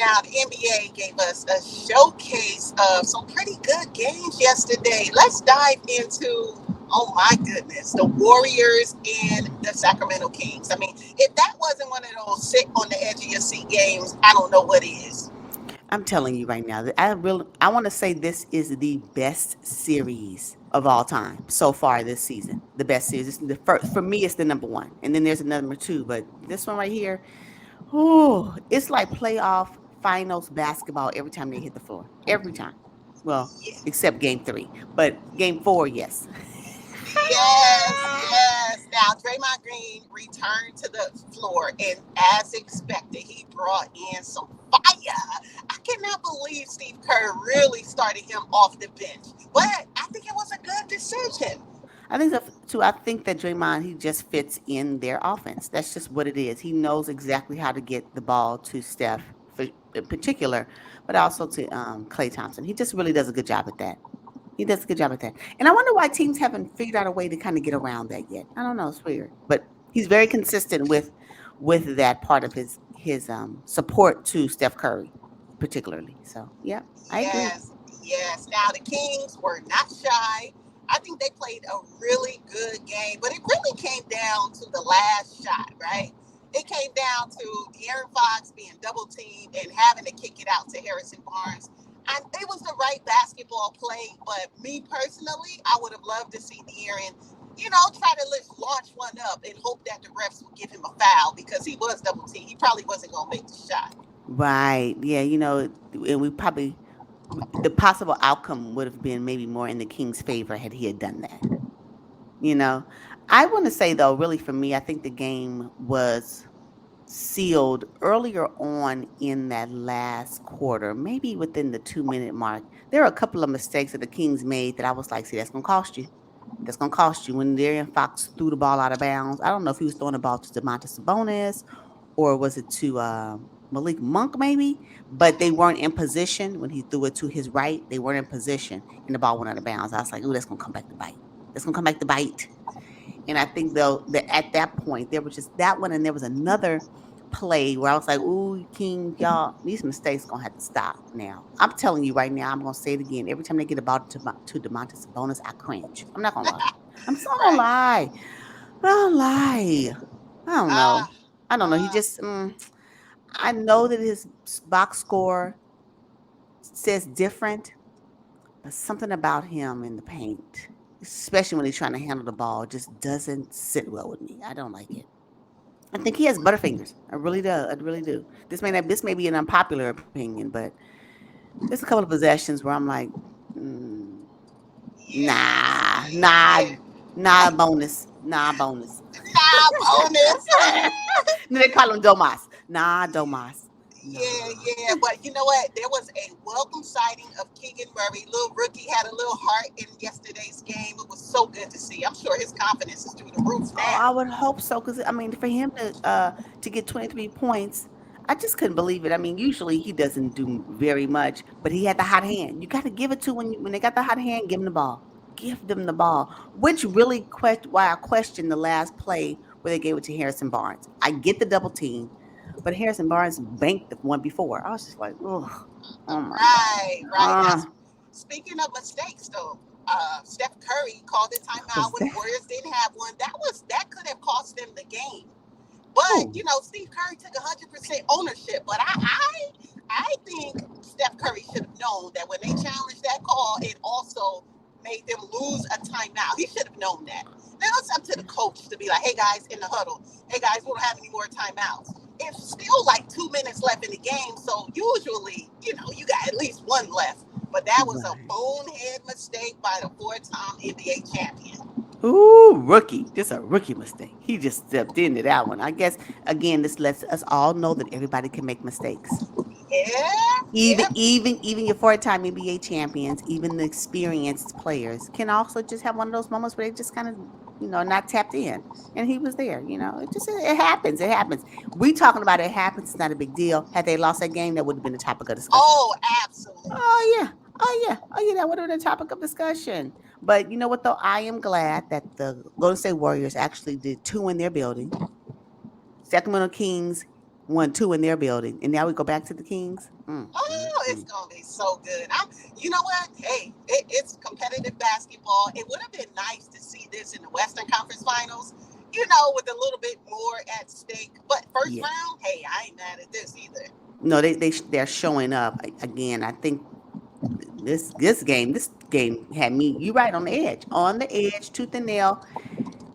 Now, the NBA gave us a showcase of some pretty good games yesterday. Let's dive into, oh my goodness, the Warriors and the Sacramento Kings. I mean, if that wasn't one of those sit on the edge of your seat games, I don't know what is. I'm telling you right now that I want to say this is the best series of all time so far this season. The best series. It's the first for me. It's the number one, and then there's another number two. But this one right here, oh, it's like playoff finals basketball every time they hit the floor. Every time. Well, Yeah. except game three, but game four, yes. Yes, yes. Now, Draymond Green returned to the floor, and as expected, he brought in some fire. I cannot believe Steve Kerr really started him off the bench, but I think it was a good decision. I think so too. I think that Draymond he just fits in their offense. That's just what it is. He knows exactly how to get the ball to Steph, for, in particular, but also to Klay Thompson. He just really does a good job at that. He does a good job at that. And I wonder why teams haven't figured out a way to kind of get around that yet. I don't know. It's weird, but he's very consistent with that part of his support to Steph Curry, particularly. So yeah, I agree. Yes, yes. Now, the Kings were not shy. I think they played a really good game, but it really came down to the last shot, right? It came down to De'Aaron Fox being double teamed and having to kick it out to Harrison Barnes. And it was the right basketball play, but me personally, I would have loved to see De'Aaron, try to launch one up and hope that the refs would give him a foul because he was double teamed. He probably wasn't going to make the shot. Right. Yeah. And we probably the possible outcome would have been maybe more in the King's favor had he had done that. You know, I want to say though, really for me, I think the game was sealed earlier on in that last quarter, maybe within the 2 minute mark. There are a couple of mistakes that the Kings made that I was like, see, that's gonna cost you. That's gonna cost you. When Darian Fox threw the ball out of bounds, I don't know if he was throwing the ball to Demontis Sabonis or was it to Malik Monk maybe, but they weren't in position when he threw it to his right. They weren't in position, and the ball went out of bounds. I was like, "Ooh, that's gonna come back to bite. That's gonna come back to bite." And I think though that at that point there was just that one, and there was another play where I was like, "Ooh, King, y'all, these mistakes gonna have to stop now." I'm telling you right now. I'm gonna say it again. Every time they get a ball to Demontis Sabonis, I cringe. I'm not gonna lie. I'm still gonna Right. lie. I don't lie. I don't know. Ah, I don't know. He uh, just. I know that his box score says different, but something about him in the paint, especially when he's trying to handle the ball, just doesn't sit well with me. I don't like it. I think he has butterfingers. I really do. I really do. This may be an unpopular opinion, but there's a couple of possessions where I'm like, mm, yes, nah, nah, yeah. nah, bonus, nah, bonus. Nah, bonus. No, they call him Domas. Nah, Domas. Yeah, Nah. yeah, but you know what? There was a welcome sighting of Keegan Murray. Little rookie had a little heart in yesterday's game. It was so good to see. I'm sure his confidence is through the roof Oh, I now. would hope so, because I mean, for him to get 23 points, I just couldn't believe it. I mean, usually he doesn't do very much, but he had the hot hand. You got to give it to when they got the hot hand, give them the ball. Give them the ball. Which really why I questioned the last play where they gave it to Harrison Barnes. I get the double team, but Harrison Barnes banked the one before. I was just like, oh, oh my god. Right, right. Now, Uh, speaking of mistakes, though, Steph Curry called a timeout was when the that? Warriors didn't have one. That could have cost them the game. But Oh, Steve Curry took 100% ownership. But I think Steph Curry should have known that when they challenged that call, it also made them lose a timeout. He should have known that. Now it's up to the coach to be like, hey guys, in the huddle, hey guys, we don't have any more timeouts. It's still like 2 minutes left in the game, so usually, you got at least one left. But that was a right. bonehead mistake by the four-time NBA champion. Ooh, rookie. Just a rookie mistake. He just stepped into that one. I guess again, this lets us all know that everybody can make mistakes. Yeah, Even yeah, even even your four-time NBA champions, even the experienced players can also just have one of those moments where they just kind of, not tapped in. And he was there, it happens. It happens. We talking about it happens, it's not a big deal. Had they lost that game, that would have been a topic of discussion. oh, absolutely. Oh yeah. Oh yeah. Oh yeah. That would have been a topic of discussion. But you know what though? I am glad that the Golden State Warriors actually did two in their building. Sacramento Kings won two in their building, and now we go back to the Kings. Oh, it's Mm. gonna be so good. You know what? Hey, it's competitive basketball. It would have been nice to see this in the Western Conference Finals. With a little bit more at stake. But first Yeah. round, hey, I ain't mad at this either. No, they're showing up again. I think this game had me, you right, on the edge, tooth and nail.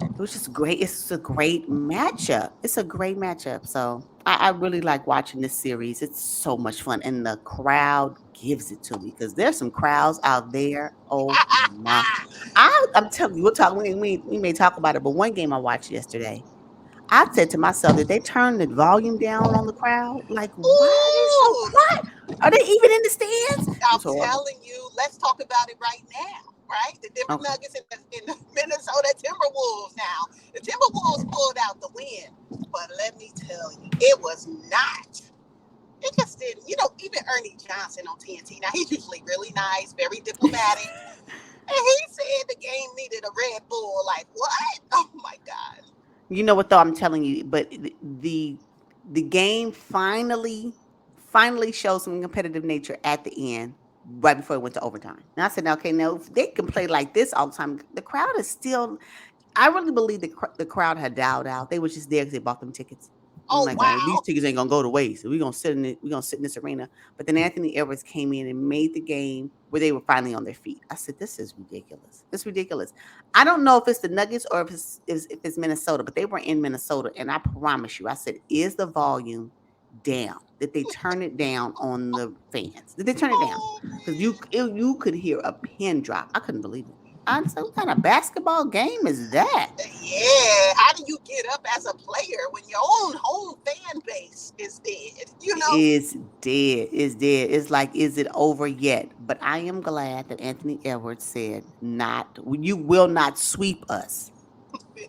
It was just great. It's a great matchup. It's a great matchup. So I really like watching this series. It's so much fun, and the crowd gives it to me because there's some crowds out there. Oh my! I'm telling you, we'll talk. We may talk about it, but one game I watched yesterday, I said to myself, did they turn the volume down on the crowd? Like, why are they so Ooh, quiet? Are they even in the stands? It I'm was horrible. telling you, let's talk about it right now, right? The Denver Okay. Nuggets and the Minnesota Timberwolves now. The Timberwolves pulled out the win, but let me tell you, it was not. It just didn't. Even Ernie Johnson on TNT, now he's usually really nice, very diplomatic, and he said the game needed a Red Bull. Like, what? Oh my God. You know what though? I'm telling you, but the game finally showed some competitive nature at the end, right before it went to overtime. And I said, okay, now if they can play like this all the time, the crowd is still. I really believe the crowd had dialed out. They was just there because they bought them tickets. I'm Oh, like, these wow. tickets ain't gonna go to waste. We're gonna sit in it. We're gonna sit in this arena. But then Anthony Edwards came in and made the game where they were finally on their feet. I said, this is ridiculous. It's ridiculous. I don't know if it's the Nuggets or if it's Minnesota, but they were in Minnesota, and I promise you, I said, is the volume down? Did they turn it down on the fans? Did they turn it down? Oh, Because man. you could hear a pin drop. I couldn't believe it. I said, what kind of basketball game is that? Yeah. How do you get up as a player when your own home fan base is dead? Is dead. Is dead. It's like, is it over yet? But I am glad that Anthony Edwards said, "Not, you will not sweep us.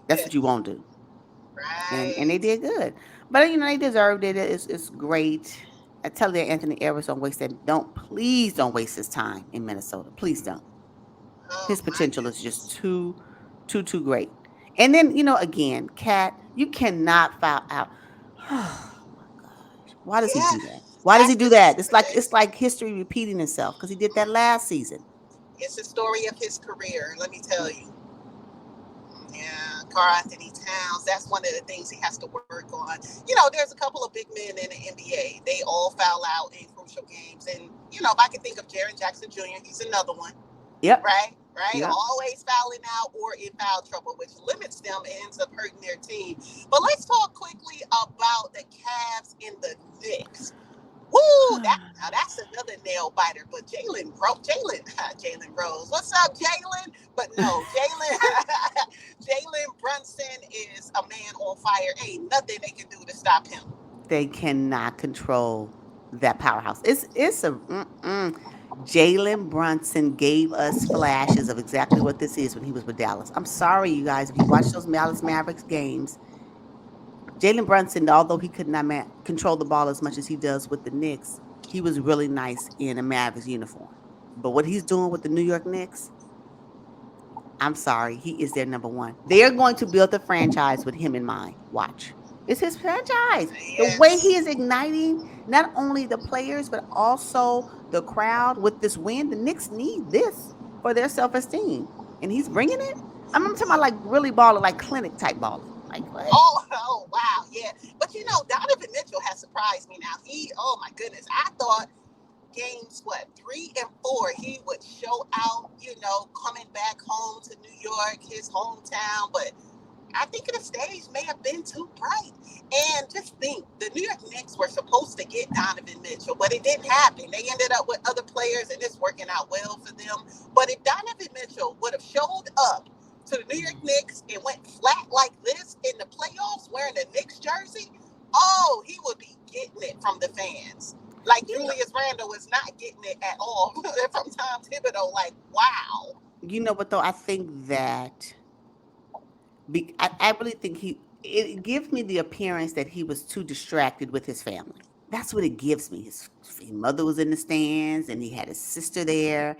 That's what you won't do." And they Right. did good. But they deserved it. It's great. I tell you, Anthony Edwards don't waste that. Please don't waste his time in Minnesota. Please don't. Oh His my potential is just goodness. too great. And then again, Cat, you cannot foul out. Oh my gosh, why does he Yeah, do that? Why does he that's do the that? It's like it's, history repeating itself because he did that last season. it's the story of his career. Let me tell you. Yeah, Karl Anthony Towns. That's one of the things he has to work on. There's a couple of big men in the NBA. They all foul out in crucial games, and if I can think of Jaren Jackson Jr., he's another one. Yep, Right? Right? yep. Always fouling out or in foul trouble, which limits them and ends up hurting their team. But let's talk quickly about the Cavs and the Knicks. Woo! That's another nail biter. But Jalen Rose. What's up, Jalen? But no, Jalen Brunson is a man on fire. Ain't nothing they can do to stop him. They cannot control that powerhouse. It's a Jalen Brunson gave us flashes of exactly what this is when he was with Dallas. I'm sorry, you guys, if you watch those Dallas Mavericks games, Jalen Brunson, although he could not control the ball as much as he does with the Knicks, he was really nice in a Mavericks uniform. But what he's doing with the New York Knicks, I'm sorry, he is their number one. They are going to build the franchise with him in mind. Watch. It's his franchise. The way he Yes. is igniting not only the players, but also the crowd with this win. The Knicks need this for their self esteem. And he's bringing it. I'm talking about like really balling, like clinic type balling. Like what? Oh, wow, yeah. But Donovan Mitchell has surprised me now. Oh my goodness, I thought games, 3 and 4, he would show out, coming back home to New York, his hometown. But I think the stage may have been too bright. And just think, the New York Knicks were supposed to get Donovan Mitchell, but it didn't happen. They ended up with other players, and it's working out well for them. But if Donovan Mitchell would have showed up to the New York Knicks and went flat like this in the playoffs wearing a Knicks jersey, oh, he would be getting it from the fans. Like You know, Julius Randle was not getting it at all from Tom Thibodeau. Like, wow. you know what though? I think that I really think it gives me the appearance that he was too distracted with his family. That's what it gives me. His mother was in the stands and he had his sister there.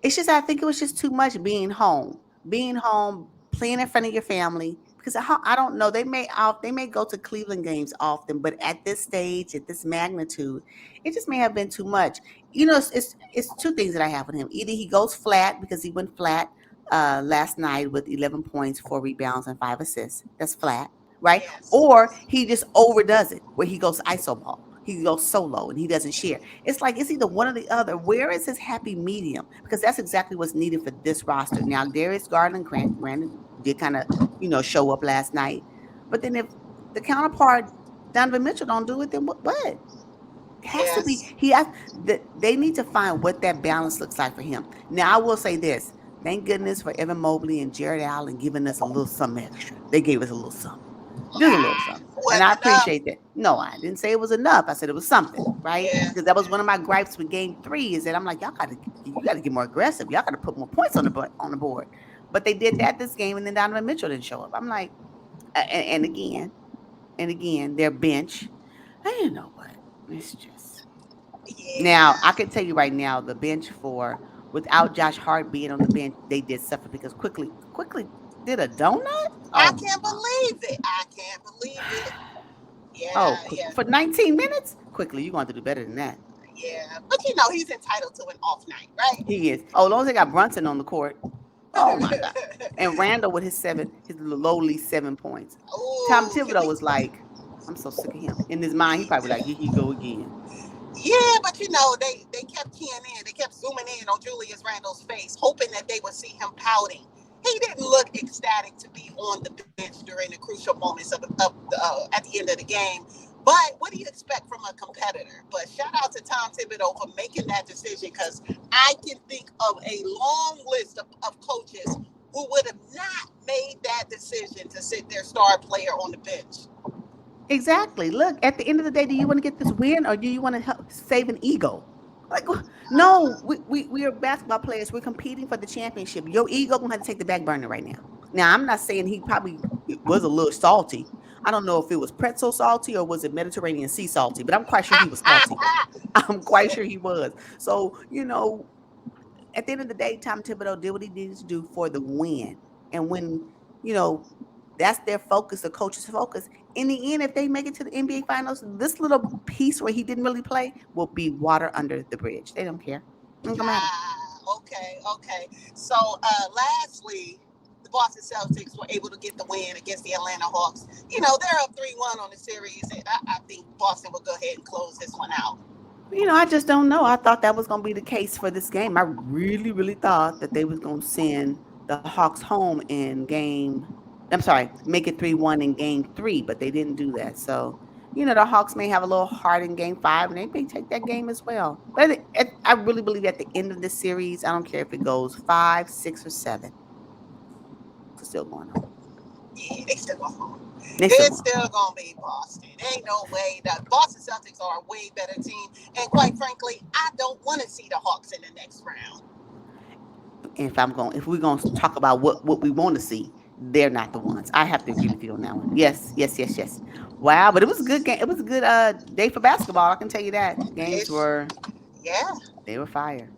It's just, I think it was just too much being home, playing in front of your family. because I don't know. They may go to Cleveland games often, but at this stage, at this magnitude, it just may have been too much. It's two things that I have with him. Either he goes flat because he went flat last night with 11 points, 4 rebounds, and 5 assists. That's flat, right? Yes, Or he just overdoes it, where he goes iso ball. He goes solo and he doesn't share. It's like it's either one or the other. Where is his happy medium? Because that's exactly what's needed for this roster. Now, Darius Garland, granted, did kind of show up last night. But then if the counterpart Donovan Mitchell don't do it, then what? It has to be yes, he has that they need to find what that balance looks like for him. Now I will say this. Thank goodness for Evan Mobley and Jared Allen giving us a little something extra. They gave us a little something. Just a little something. And I wasn't enough. appreciate that. No, I didn't say it was enough. I said it was something, right? Yeah, Because that was one of my gripes with game 3 is that I'm like, you gotta get more aggressive. Y'all gotta put more points on the board. But they did that this game and then Donovan Mitchell didn't show up. I'm like, and again, their bench. I didn't know what. It's just now yeah. I can tell you right now, the bench for without Josh Hart being on the bench, they did suffer because quickly did a donut. I Oh can't my! believe it. I can't believe it. Oh, Yeah, quickly yeah, for 19 minutes. Quickly, you going to do better than that. yeah. But he's entitled to an off night, right? He is. Oh, as long as they got Brunson on the court. Oh my God! And Randall with his lowly 7 points. Tom Oh, can Thibodeau we? was like, I'm so sick of him. In his mind, he probably like, here he go again. Yeah, but they kept keying in. They kept zooming in on Julius Randle's face, hoping that they would see him pouting. He didn't look ecstatic to be on the bench during the crucial moments at the end of the game. But what do you expect from a competitor? But shout out to Tom Thibodeau for making that decision because I can think of a long list of coaches who would have not made that decision to sit their star player on the bench. Exactly. Look, at the end of the day, do you want to get this win or do you want to help save an ego? Like, no, we are basketball players. We're competing for the championship. Your ego gonna have to take the back burner right now. Now, I'm not saying he probably was a little salty. I don't know if it was pretzel salty or was it Mediterranean sea salty, but I'm quite sure he was salty. I'm quite sure he was. So, at the end of the day, Tom Thibodeau did what he needed to do for the win. And when, you know, that's their focus, the coach's focus. In the end, if they make it to the NBA Finals, this little piece where he didn't really play will be water under the bridge. They don't care. It ain't gonna matter. Okay, okay. So, lastly, the Boston Celtics were able to get the win against the Atlanta Hawks. They're up 3-1 on the series, and I think Boston will go ahead and close this one out. I just don't know. I thought that was going to be the case for this game. I really, really thought that they was going to send the Hawks home in game. I'm sorry, make it 3-1 in game 3, but they didn't do that. So, the Hawks may have a little heart in game 5, and they may take that game as well. But I really believe at the end of this series, I don't care if it goes 5, 6, or 7, it's still going home. Yeah, they still go home. They still It's going home. still gonna be Boston. Ain't no way. The Boston Celtics are a way better team, and quite frankly, I don't want to see the Hawks in the next round. And if we're going to talk about what we want to see, they're not the ones. I have to agree with you on that one. Yes, yes, yes, yes. Wow, but it was a good game. It was a good day for basketball. I can tell you that. Games It's were yeah. they were fire.